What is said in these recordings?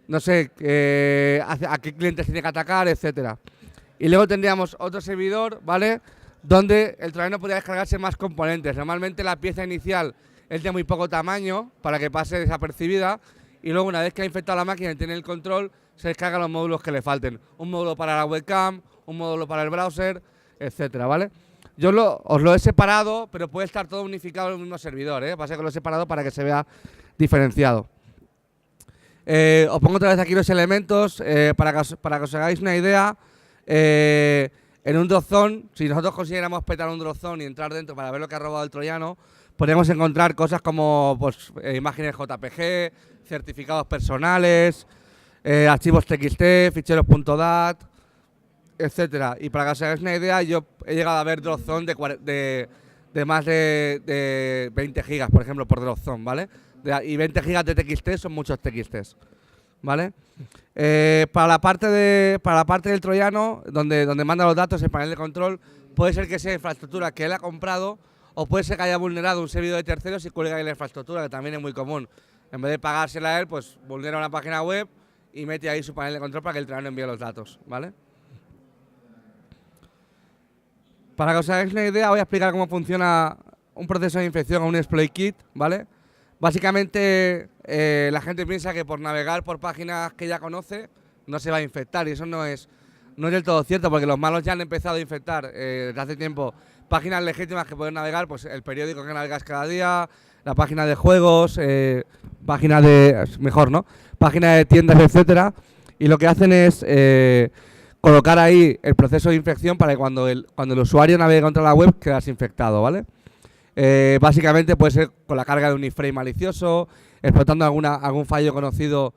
no sé, a qué clientes tiene que atacar, etcétera. Y luego tendríamos otro servidor, ¿vale? Donde el troyano podría descargarse más componentes. Normalmente la pieza inicial es de muy poco tamaño para que pase desapercibida y luego una vez que ha infectado la máquina y tiene el control, se descargan los módulos que le falten. Un módulo para la webcam, un módulo para el browser, etcétera, ¿vale? Os lo he separado, pero puede estar todo unificado en el mismo servidor, ¿eh? Pasa que lo he separado para que se vea diferenciado. Os pongo otra vez aquí los elementos para que os hagáis una idea. En un Dropzone, si nosotros consiguiéramos petar un Dropzone y entrar dentro para ver lo que ha robado el troyano, podríamos encontrar cosas como pues, imágenes JPG, certificados personales, archivos TXT, ficheros .dat, etcétera. Y para que os hagáis una idea, yo he llegado a ver Dropzone de más de 20 gigas, por ejemplo, por Dropzone, ¿vale? Y 20 gigas de TXT son muchos TXTs, ¿vale? Para la parte del troyano, donde manda los datos, el panel de control, puede ser que sea infraestructura que él ha comprado o puede ser que haya vulnerado un servidor de terceros y cuelga ahí la infraestructura, que también es muy común. En vez de pagársela a él, pues vulnera una página web y mete ahí su panel de control para que el troyano envíe los datos, ¿vale? Para que os hagáis una idea, voy a explicar cómo funciona un proceso de infección o un exploit kit, ¿vale? Básicamente, la gente piensa que por navegar por páginas que ya conoce no se va a infectar y eso no es del todo cierto, porque los malos ya han empezado a infectar desde hace tiempo páginas legítimas que pueden navegar, pues el periódico que navegas cada día, la página de juegos, página de tiendas, etcétera, y lo que hacen es colocar ahí el proceso de infección para que cuando el usuario navegue contra la web quedas infectado, ¿vale? Básicamente puede ser con la carga de un iframe malicioso, explotando algún fallo conocido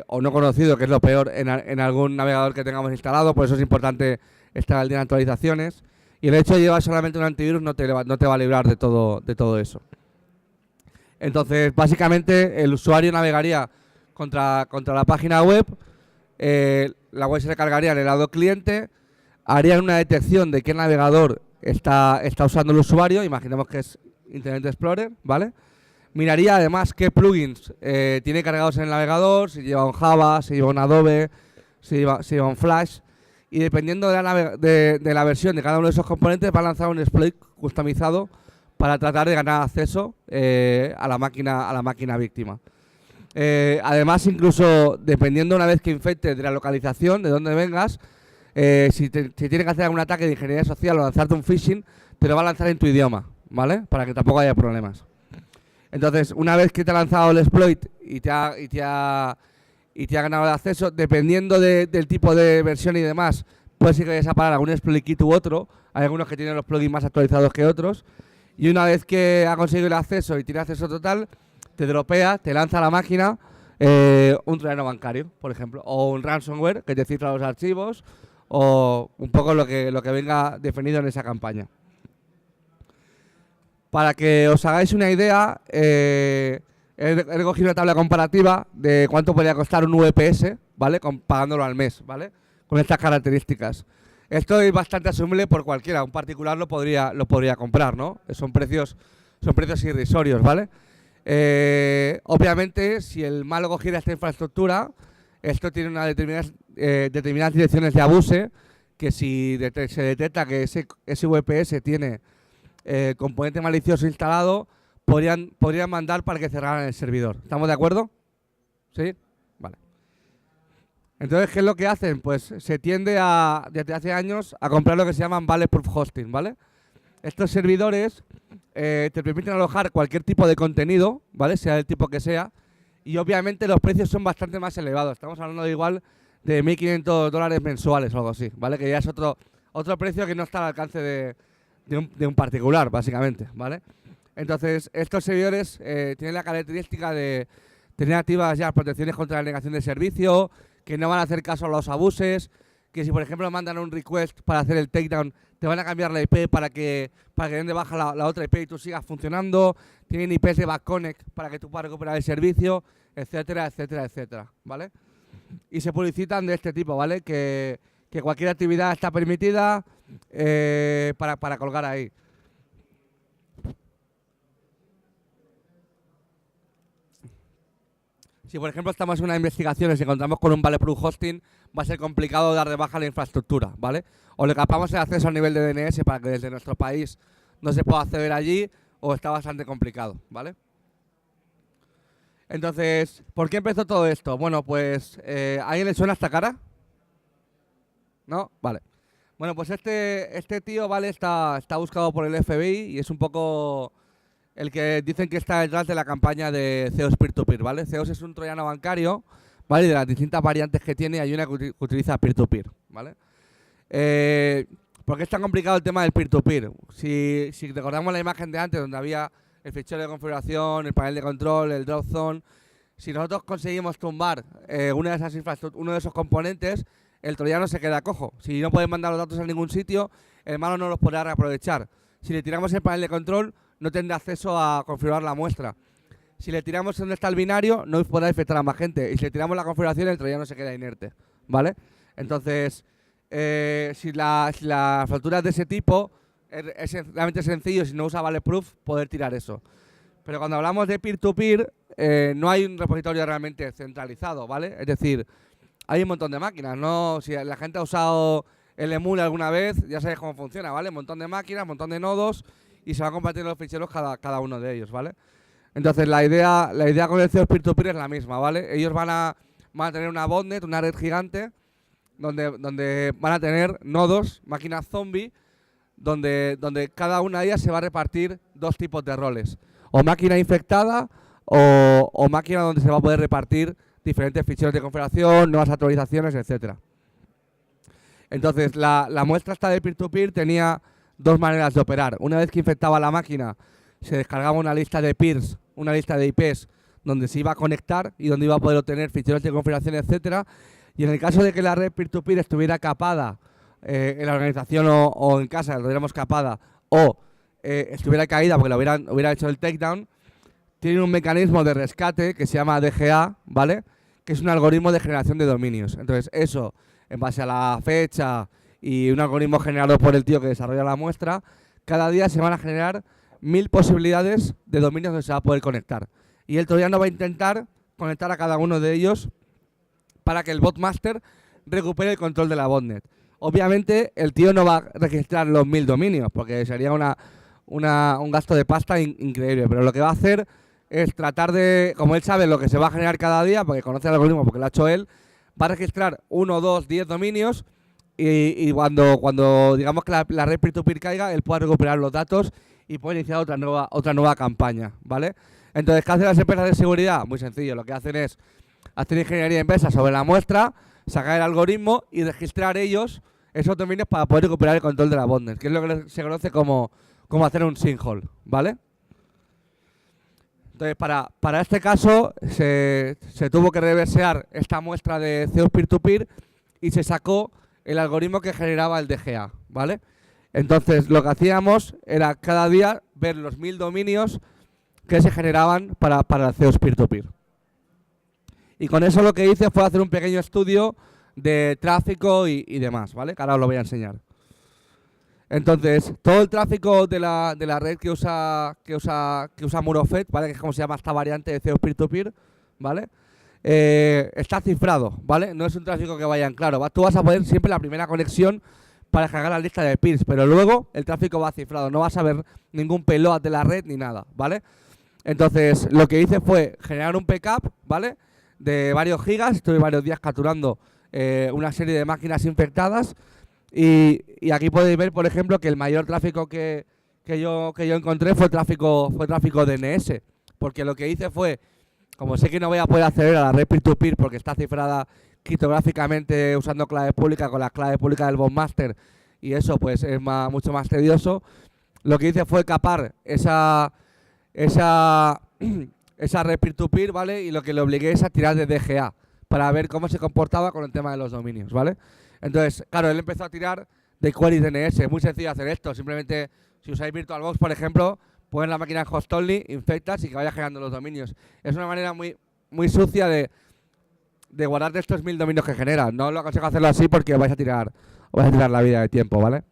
o no conocido, que es lo peor, en algún navegador que tengamos instalado. Por eso es importante estar al día en actualizaciones. Y el hecho de llevar solamente un antivirus no te va a librar de todo eso. Entonces, básicamente, el usuario navegaría contra la página web, la web se recargaría en el lado cliente, harían una detección de qué navegador está usando el usuario, imaginemos que es Internet Explorer, ¿vale? Miraría además qué plugins tiene cargados en el navegador, si lleva un Java, si lleva un Adobe, si lleva un Flash, y dependiendo de la versión de cada uno de esos componentes va a lanzar un exploit customizado para tratar de ganar acceso a la máquina víctima. Además, incluso dependiendo una vez que infecte de la localización, de dónde vengas, si tiene que hacer algún ataque de ingeniería social o lanzarte un phishing, te lo va a lanzar en tu idioma, ¿vale? Para que tampoco haya problemas. Entonces, una vez que te ha lanzado el exploit y te ha ganado el acceso, dependiendo del tipo de versión y demás, puede ser que vayas a parar algún exploit kit u otro. Hay algunos que tienen los plugins más actualizados que otros. Y una vez que ha conseguido el acceso y tiene acceso total, te dropea, te lanza a la máquina un troyano bancario, por ejemplo, o un ransomware que te cifra los archivos, o un poco lo que venga definido en esa campaña. Para que os hagáis una idea, he cogido una tabla comparativa de cuánto podría costar un VPS, ¿vale? Pagándolo al mes, ¿vale? Con estas características. Esto es bastante asumible por cualquiera, un particular lo podría comprar, ¿no? Son precios irrisorios, ¿vale? Obviamente, si el malo cogiera esta infraestructura, esto tiene unas determinadas direcciones de abuse, que si se detecta que ese VPS tiene componente malicioso instalado, podrían mandar para que cerraran el servidor. ¿Estamos de acuerdo? ¿Sí? Vale. Entonces, ¿qué es lo que hacen? Pues se tiende desde hace años a comprar lo que se llaman bulletproof hosting, ¿vale? Estos servidores te permiten alojar cualquier tipo de contenido, ¿vale? Sea del tipo que sea, y obviamente los precios son bastante más elevados. Estamos hablando de igual de $1.500 mensuales o algo así, ¿vale? Que ya es otro precio que no está al alcance de un particular, básicamente, ¿vale? Entonces, estos servidores tienen la característica de tener activas ya protecciones contra la negación de servicio, que no van a hacer caso a los abuses, que si por ejemplo mandan un request para hacer el takedown, te van a cambiar la IP para que den de baja la otra IP y tú sigas funcionando, tienen IPs de backconnect para que tú puedas recuperar el servicio, etcétera, etcétera, etcétera, ¿vale? Y se publicitan de este tipo, ¿vale? Que cualquier actividad está permitida para colgar ahí. Si por ejemplo estamos en una investigación y nos encontramos con un bulletproof hosting, va a ser complicado dar de baja la infraestructura, ¿vale? O le capamos el acceso a nivel de DNS para que desde nuestro país no se pueda acceder allí, o está bastante complicado, ¿vale? Entonces, ¿por qué empezó todo esto? Bueno, pues, ¿a alguien le suena esta cara? ¿No? Vale. Bueno, pues este tío, ¿vale? Está buscado por el FBI y es un poco el que dicen que está detrás de la campaña de Zeus Peer-to-Peer, ¿vale? Zeus es un troyano bancario, ¿vale? Y de las distintas variantes que tiene, hay una que utiliza Peer-to-Peer, ¿vale? ¿Por qué es tan complicado el tema del Peer-to-Peer? Si recordamos la imagen de antes, donde había el fichero de configuración, el panel de control, el drop zone, si nosotros conseguimos tumbar uno de esos componentes, el troyano se queda cojo. Si no puede mandar los datos a ningún sitio, el malo no los podrá reaprovechar. Si le tiramos el panel de control, no tendrá acceso a configurar la muestra. Si le tiramos donde está el binario, no podrá infectar a más gente. Y si le tiramos la configuración, el troyano se queda inerte, ¿vale? Entonces, si la fractura es de ese tipo, es realmente sencillo, si no usa bulletproof, poder tirar eso. Pero cuando hablamos de peer-to-peer, no hay un repositorio realmente centralizado, ¿vale? Es decir, hay un montón de máquinas, ¿no? Si la gente ha usado el Emule alguna vez, ya sabéis cómo funciona, ¿vale? Un montón de máquinas, un montón de nodos y se van compartiendo los ficheros cada uno de ellos, ¿vale? Entonces la idea con el Zeus Peer-to-Peer es la misma, ¿vale? Ellos van a tener una botnet, una red gigante, donde van a tener nodos, máquinas zombie, donde cada una de ellas se va a repartir dos tipos de roles. O máquina infectada o máquina donde se va a poder repartir diferentes ficheros de configuración, nuevas actualizaciones, etcétera. Entonces, la muestra esta de peer-to-peer tenía dos maneras de operar. Una vez que infectaba la máquina, se descargaba una lista de peers, una lista de IPs, donde se iba a conectar y donde iba a poder obtener ficheros de configuración, etcétera. Y en el caso de que la red peer-to-peer estuviera capada en la organización o en casa, lo tuviéramos capada, o estuviera caída porque hubiera hecho el takedown, tiene un mecanismo de rescate que se llama DGA, ¿vale? Que es un algoritmo de generación de dominios. Entonces, eso, en base a la fecha y un algoritmo generado por el tío que desarrolla la muestra, cada día se van a generar 1000 posibilidades de dominios donde se va a poder conectar. Y el troyano va a intentar conectar a cada uno de ellos para que el botmaster recupere el control de la botnet. Obviamente, el tío no va a registrar los 1000 dominios, porque sería un gasto de pasta increíble. Pero lo que va a hacer es tratar de, como él sabe lo que se va a generar cada día, porque conoce el algoritmo, porque lo ha hecho él, va a registrar 1, 2, 10 dominios y cuando digamos que la red peer-to-peer caiga, él pueda recuperar los datos y puede iniciar otra nueva campaña, ¿vale? Entonces, ¿qué hacen las empresas de seguridad? Muy sencillo, lo que hacen es hacer ingeniería inversa sobre la muestra, sacar el algoritmo y registrar ellos esos dominios para poder recuperar el control de la botnet, que es lo que se conoce como hacer un sinkhole, ¿vale? Entonces, para este caso, se tuvo que reversear esta muestra de Zeus Peer-to-Peer y se sacó el algoritmo que generaba el DGA, ¿vale? Entonces, lo que hacíamos era cada día ver los 1000 dominios que se generaban para el Zeus Peer-to-Peer. Y con eso lo que hice fue hacer un pequeño estudio de tráfico y demás, ¿vale? Que ahora os lo voy a enseñar. Entonces, todo el tráfico de la red que usa Murofet, ¿vale? Que es como se llama esta variante de Zeus Peer-to-Peer, ¿vale? Está cifrado, ¿vale? No es un tráfico que vaya en claro. Tú vas a poder siempre la primera conexión para descargar la lista de peers, pero luego el tráfico va cifrado. No vas a ver ningún payload de la red ni nada, ¿vale? Entonces, lo que hice fue generar un backup, ¿vale? De varios gigas. Estuve varios días capturando una serie de máquinas infectadas. Y aquí podéis ver, por ejemplo, que el mayor tráfico que yo encontré fue tráfico DNS. Porque lo que hice fue, como sé que no voy a poder acceder a la red peer-to-peer porque está cifrada criptográficamente usando claves públicas con las claves públicas del botmaster, y eso pues es mucho más tedioso, lo que hice fue capar esa red peer-to-peer, ¿vale? Y lo que le obligué es a tirar de DGA para ver cómo se comportaba con el tema de los dominios, ¿vale? Entonces, claro, él empezó a tirar de query DNS. Es muy sencillo hacer esto. Simplemente, si usáis VirtualBox, por ejemplo, ponen la máquina en host only, infectas y que vaya generando los dominios. Es una manera muy sucia de guardar de estos 1000 dominios que genera. No lo aconsejo hacerlo así porque vais a tirar la vida de tiempo, ¿vale?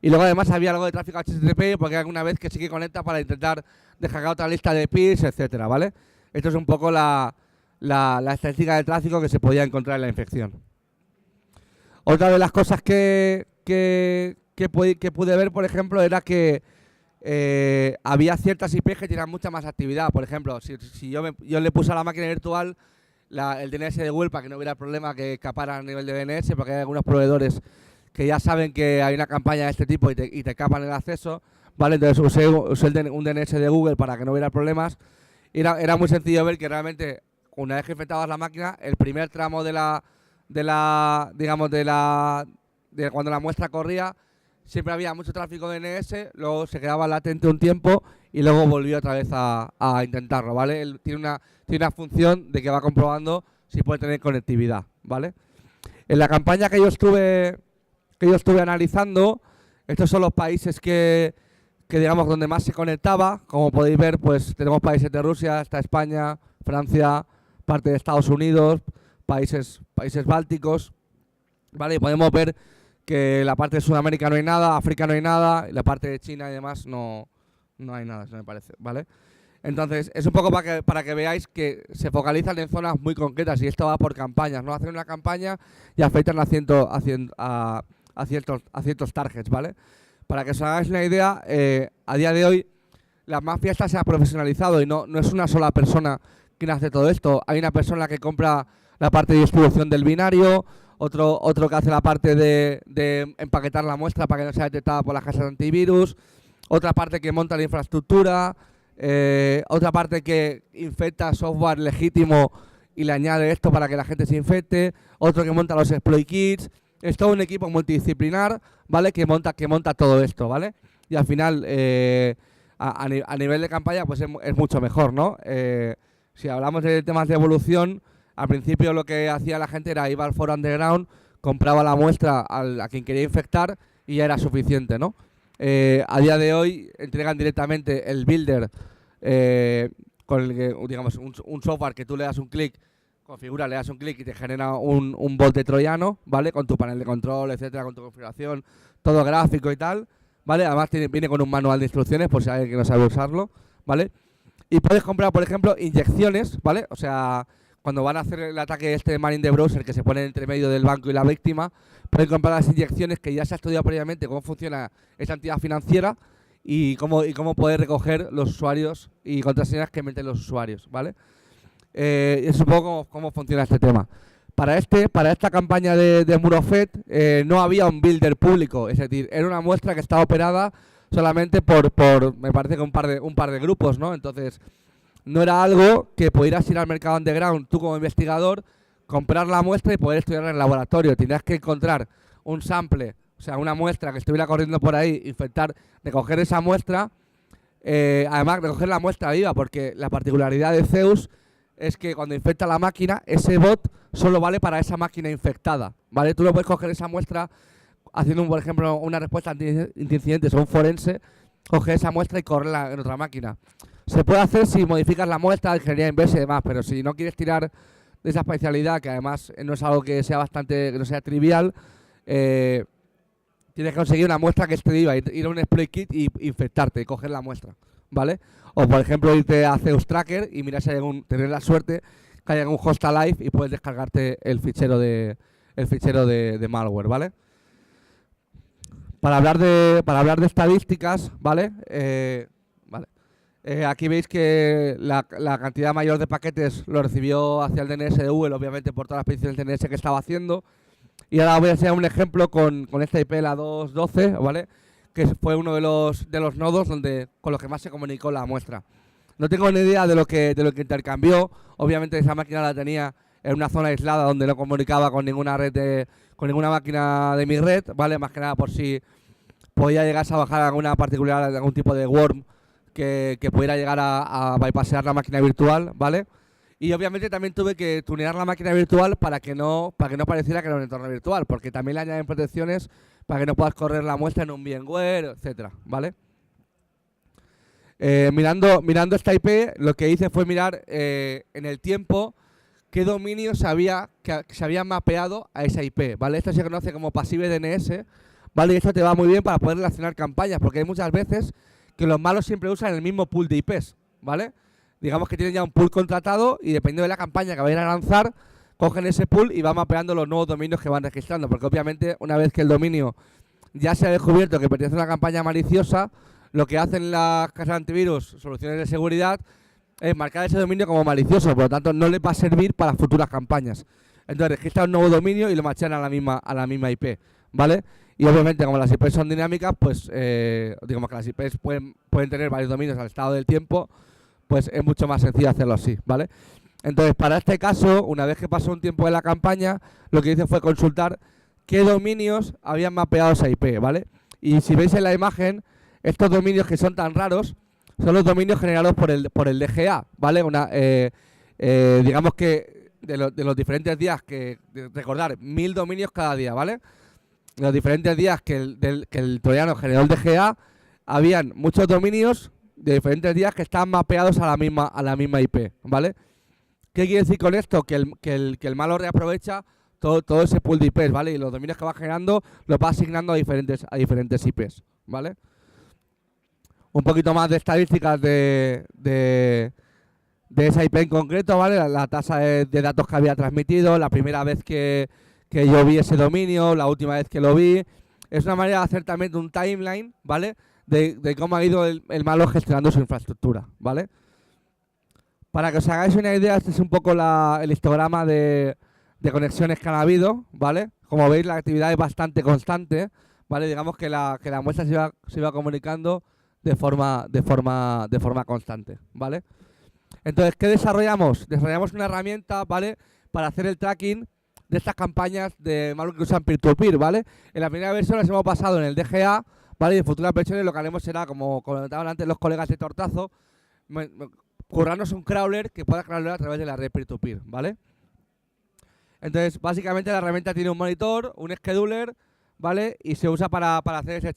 Y luego además había algo de tráfico HTTP porque hay alguna vez que sí que conecta para intentar descargar otra lista de peers, etcétera, ¿vale? Esto es un poco la estadística de tráfico que se podía encontrar en la infección. Otra de las cosas que pude ver, por ejemplo, era que había ciertas IPs que tenían mucha más actividad. Por ejemplo, si yo le puse a la máquina virtual el DNS de Google para que no hubiera problema que escapara a nivel de DNS, porque hay algunos proveedores que ya saben que hay una campaña de este tipo y te escapan el acceso, ¿vale? Entonces usé un DNS de Google para que no hubiera problemas. Era muy sencillo ver que realmente, una vez que infectabas la máquina, el primer tramo de cuando la muestra corría, siempre había mucho tráfico de DNS, luego se quedaba latente un tiempo y luego volvió otra vez a intentarlo, ¿vale? Él tiene una función de que va comprobando si puede tener conectividad, ¿vale? En la campaña que yo estuve analizando, estos son los países que digamos donde más se conectaba. Como podéis ver, pues tenemos países de Rusia, está España, Francia, parte de Estados Unidos, países bálticos, ¿vale? Y podemos ver que en la parte de Sudamérica no hay nada, África no hay nada, y la parte de China y demás no hay nada, eso me parece, ¿vale? Entonces, es un poco para que veáis que se focalizan en zonas muy concretas y esto va por campañas, ¿no? Hacen una campaña y afectan a ciertos targets, ¿vale? Para que os hagáis una idea, a día de hoy la mafia esta se ha profesionalizado y no es una sola persona quien hace todo esto. Hay una persona que compra la parte de distribución del binario, otro que hace la parte de empaquetar la muestra para que no sea detectada por las casas de antivirus, otra parte que monta la infraestructura, otra parte que infecta software legítimo y le añade esto para que la gente se infecte, otro que monta los exploit kits. Es todo un equipo multidisciplinar, ¿vale? Que monta todo esto, ¿vale? Y al final, a nivel de campaña, pues es mucho mejor, ¿no? Si hablamos de temas de evolución, al principio lo que hacía la gente era iba al foro underground, compraba la muestra a quien quería infectar y ya era suficiente, ¿no? A día de hoy entregan directamente el builder con el que, digamos, un software que tú le das un clic, configura, le das un clic y te genera un bot de troyano, ¿vale? Con tu panel de control, etcétera, con tu configuración, todo gráfico y tal, ¿vale? Además viene con un manual de instrucciones por si hay alguien que no sabe usarlo, ¿vale? Y puedes comprar, por ejemplo, inyecciones, ¿vale? O sea, cuando van a hacer el ataque de man in the browser que se pone entre medio del banco y la víctima, pueden comprar las inyecciones que ya se ha estudiado previamente cómo funciona esa entidad financiera y cómo poder recoger los usuarios y contraseñas que meten los usuarios, ¿vale? Es un poco cómo funciona este tema. Para esta campaña de Murofet no había un builder público, es decir, era una muestra que estaba operada solamente por me parece que un par de grupos, ¿no? Entonces, no era algo que pudieras ir al mercado underground tú como investigador, comprar la muestra y poder estudiarla en el laboratorio. Tendrías que encontrar un sample, o sea, una muestra que estuviera corriendo por ahí, recoger esa muestra, además recoger la muestra viva, porque la particularidad de Zeus es que cuando infecta la máquina, ese bot solo vale para esa máquina infectada, ¿vale? Tú no puedes coger esa muestra haciendo, por ejemplo, una respuesta anti-incidentes o un forense, coger esa muestra y correrla en otra máquina. Se puede hacer si modificas la muestra, ingeniería inversa y demás, pero si no quieres tirar de esa especialidad, que además no es algo que no sea trivial, tienes que conseguir una muestra que esté viva, ir a un exploit kit y infectarte y coger la muestra, ¿vale? O por ejemplo irte a Zeus Tracker y mirar si hay tener la suerte que haya algún host alive y puedes descargarte el fichero de malware, ¿vale? Para hablar de estadísticas, ¿vale? Aquí veis que la cantidad mayor de paquetes lo recibió hacia el DNS de Google, obviamente por todas las peticiones del DNS que estaba haciendo. Y ahora voy a enseñar un ejemplo con esta IP, la 212, ¿vale? Que fue uno de los nodos con los que más se comunicó la muestra. No tengo ni idea de lo que intercambió. Obviamente esa máquina la tenía en una zona aislada donde no comunicaba con ninguna ninguna máquina de mi red, ¿vale? Más que nada por si podía llegar a bajar alguna particular, algún tipo de worm que pudiera llegar a bypassear la máquina virtual, ¿vale? Y obviamente también tuve que tunear la máquina virtual para que no pareciera que era un entorno virtual, porque también le añaden protecciones para que no puedas correr la muestra en un VMware, etcétera, ¿vale? Mirando esta IP, lo que hice fue mirar en el tiempo qué dominios se habían mapeado a esa IP, ¿vale? Esto se conoce como Passive DNS, ¿vale? Y esto te va muy bien para poder relacionar campañas, porque hay muchas veces que los malos siempre usan el mismo pool de IPs, ¿vale? digamos que tienen ya un pool contratado y dependiendo de la campaña que vayan a lanzar, cogen ese pool y van mapeando los nuevos dominios que van registrando, porque obviamente una vez que el dominio ya se ha descubierto que pertenece a una campaña maliciosa, lo que hacen las casas de antivirus, soluciones de seguridad, es marcar ese dominio como malicioso, por lo tanto no les va a servir para futuras campañas. Entonces registran un nuevo dominio y lo machan a la misma IP, ¿vale? Y obviamente como las IPs son dinámicas, pues digamos que las IPs pueden tener varios dominios al estado del tiempo, pues es mucho más sencillo hacerlo así, ¿vale? Entonces para este caso, una vez que pasó un tiempo de la campaña, lo que hice fue consultar qué dominios habían mapeado esa IP, ¿vale? Y si veis en la imagen, estos dominios que son tan raros son los dominios generados por el DGA, ¿vale? Digamos que de los diferentes días recordar, 1000 dominios cada día, ¿vale? De los diferentes días que el troyano generó el DGA, habían muchos dominios de diferentes días que están mapeados a la misma IP, ¿vale? ¿Qué quiere decir con esto? Que el malo reaprovecha todo ese pool de IPs, ¿vale? Y los dominios que va generando los va asignando a diferentes IPs, ¿vale? Un poquito más de estadísticas de esa IP en concreto, ¿vale? La tasa de datos que había transmitido, la primera vez que yo vi ese dominio, la última vez que lo vi. Es una manera de hacer también un timeline, ¿vale? De cómo ha ido el malo gestionando su infraestructura, ¿vale? Para que os hagáis una idea, este es un poco el histograma de conexiones que han habido, ¿vale? Como veis, la actividad es bastante constante, ¿vale? Digamos que la muestra se iba comunicando de forma constante, ¿vale? Entonces, ¿qué desarrollamos? Desarrollamos una herramienta, ¿vale? Para hacer el tracking de estas campañas de malware que usan peer-to-peer, ¿vale? En la primera versión las hemos pasado en el DGA, ¿vale? Y en futuras versiones lo que haremos será, como comentaban antes los colegas de Tortazo, currarnos un crawler que pueda crawler a través de la red peer-to-peer, ¿vale? Entonces, básicamente la herramienta tiene un monitor, un scheduler, ¿vale? Y se usa para hacer ese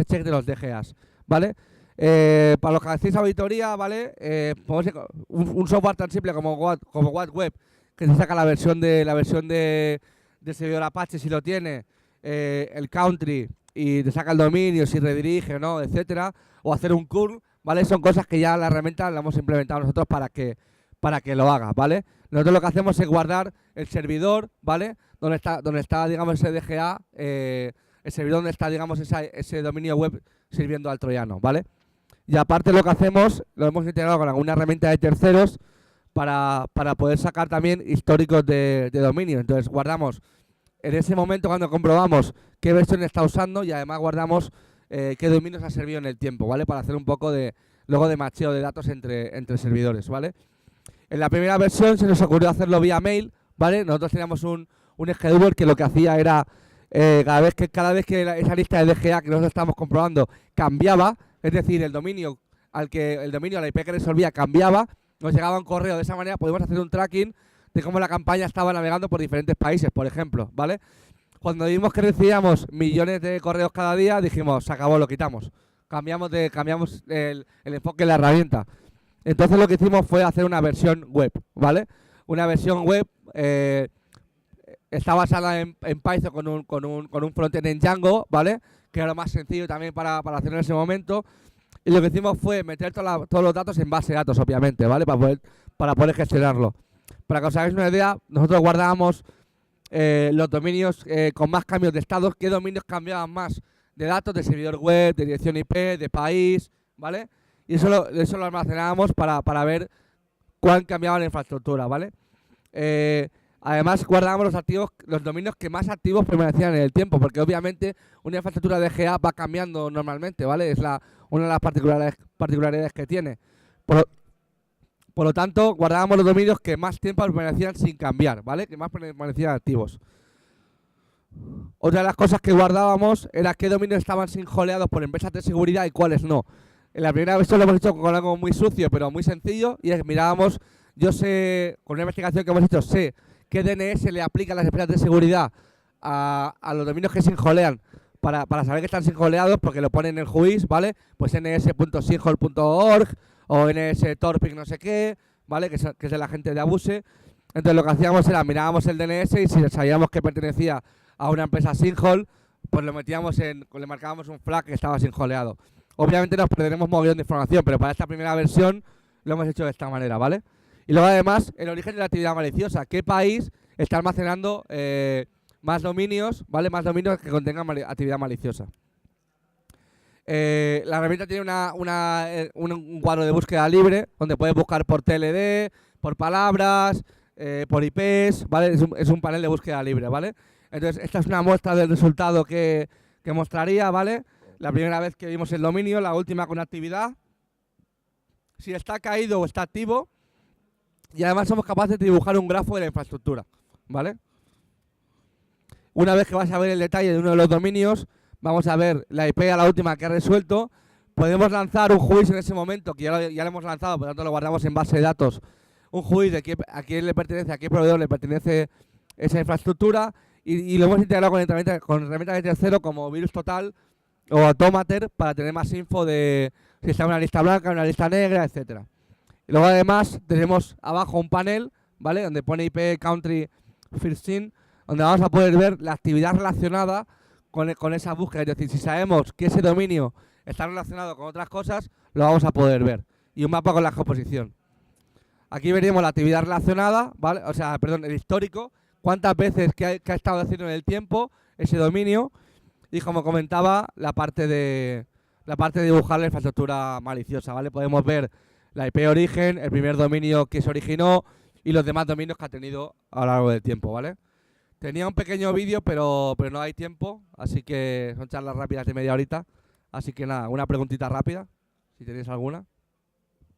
check de los DGAs, ¿vale? Para los que hacéis auditoría, ¿vale? Un software tan simple como WhatWeb, que se saca la versión de servidor Apache si lo tiene, el country y te saca el dominio, si redirige o no, etcétera, o hacer un curl, ¿vale? Son cosas que ya la herramienta la hemos implementado nosotros para que lo haga, ¿vale? Nosotros lo que hacemos es guardar el servidor, ¿vale? Donde está digamos, ese DGA, el servidor donde está, digamos, ese dominio web sirviendo al troyano, ¿vale? Y aparte lo que hacemos, lo hemos integrado con alguna herramienta de terceros para poder sacar también históricos de dominio. Entonces guardamos en ese momento cuando comprobamos qué versión está usando y además guardamos qué dominios ha servido en el tiempo, ¿vale? Para hacer un poco luego de macheo de datos entre servidores, ¿vale? En la primera versión se nos ocurrió hacerlo vía mail, ¿vale? Nosotros teníamos un scheduler que lo que hacía era cada vez que esa lista de DGA que nosotros estábamos comprobando cambiaba, es decir, el dominio a la IP que resolvía cambiaba, nos llegaba un correo. De esa manera podemos hacer un tracking de cómo la campaña estaba navegando por diferentes países, por ejemplo, ¿vale? Cuando vimos que recibíamos millones de correos cada día, dijimos, se acabó, lo quitamos. Cambiamos el enfoque de la herramienta. Entonces lo que hicimos fue hacer una versión web, ¿vale? Una versión web está basada en Python con un frontend en Django, ¿vale? Que era lo más sencillo también para hacer en ese momento. Y lo que hicimos fue meter todos los datos en base de datos, obviamente, ¿vale? Para poder gestionarlo. Para que os hagáis una idea, nosotros guardábamos los dominios con más cambios de estados, qué dominios cambiaban más de datos, de servidor web, de dirección IP, de país, ¿vale? Y eso lo almacenábamos para ver cuán cambiaba la infraestructura, ¿vale? Además, guardábamos los dominios que más activos permanecían en el tiempo, porque obviamente una infraestructura de DGA va cambiando normalmente, ¿vale? Es una de las particularidades que tiene. Por lo tanto, guardábamos los dominios que más tiempo permanecían sin cambiar, ¿vale? Que más permanecían activos. Otra de las cosas que guardábamos era qué dominios estaban sinjoleados por empresas de seguridad y cuáles no. En la primera versión lo hemos hecho con algo muy sucio, pero muy sencillo, y es mirábamos, yo sé, con una investigación que hemos hecho, sé qué DNS le aplican las empresas de seguridad a los dominios que sinjolean para saber que están sinjoleados, porque lo ponen en el juiz, ¿vale? Pues ns.sinhole.org o ns.torping no sé qué, ¿vale? Que es de la gente de Abuse. Entonces lo que hacíamos era, mirábamos el DNS y si sabíamos que pertenecía a una empresa sinhole, pues le marcábamos un flag que estaba sinjoleado. Obviamente nos perderemos un montón de información, pero para esta primera versión lo hemos hecho de esta manera, ¿vale? Y luego además, el origen de la actividad maliciosa. ¿Qué país está almacenando más dominios, ¿vale? Más dominios que contengan actividad maliciosa. La herramienta tiene un cuadro de búsqueda libre, donde puedes buscar por TLD, por palabras, por IPs, ¿vale? Es un panel de búsqueda libre, ¿vale? Entonces, esta es una muestra del resultado que mostraría, ¿vale? La primera vez que vimos el dominio, la última con actividad, si está caído o está activo, y además somos capaces de dibujar un grafo de la infraestructura, ¿vale? Una vez que vas a ver el detalle de uno de los dominios, vamos a ver la IP a la última que ha resuelto. Podemos lanzar un juicio en ese momento, que ya lo hemos lanzado, por lo tanto lo guardamos en base de datos. Un juicio de a quién le pertenece, a qué proveedor le pertenece esa infraestructura, y lo hemos integrado con herramientas de tercero como Virus Total o Automater para tener más info de si está en una lista blanca, en una lista negra, etcétera. Y luego además tenemos abajo un panel, ¿vale? Donde pone IP Country First In, donde vamos a poder ver la actividad relacionada con esa búsqueda. Es decir, si sabemos que ese dominio está relacionado con otras cosas, lo vamos a poder ver. Y un mapa con la geoposición. Aquí veremos la actividad relacionada, ¿vale? O sea, perdón, el histórico, cuántas veces que ha estado haciendo en el tiempo ese dominio, y como comentaba, la parte de dibujar la infraestructura maliciosa, ¿vale? Podemos ver la IP origen, el primer dominio que se originó y los demás dominios que ha tenido a lo largo del tiempo, ¿vale? Tenía un pequeño vídeo, pero no hay tiempo, así que son charlas rápidas de media horita. Así que nada, una preguntita rápida, si tenéis alguna.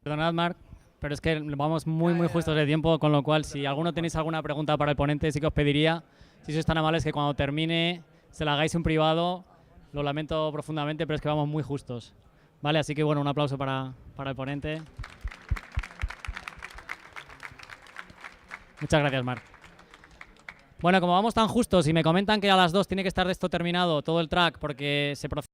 Perdonad, Marc, pero es que vamos muy justos de tiempo, con lo cual, si alguno tenéis alguna pregunta para el ponente, sí que os pediría, si sois tan amables, que cuando termine se la hagáis en privado. Lo lamento profundamente, pero es que vamos muy justos. Vale, así que bueno, un aplauso para el ponente. Muchas gracias, Marc. Bueno, como vamos tan justos y me comentan que a las 2 tiene que estar de esto terminado todo el track porque se procede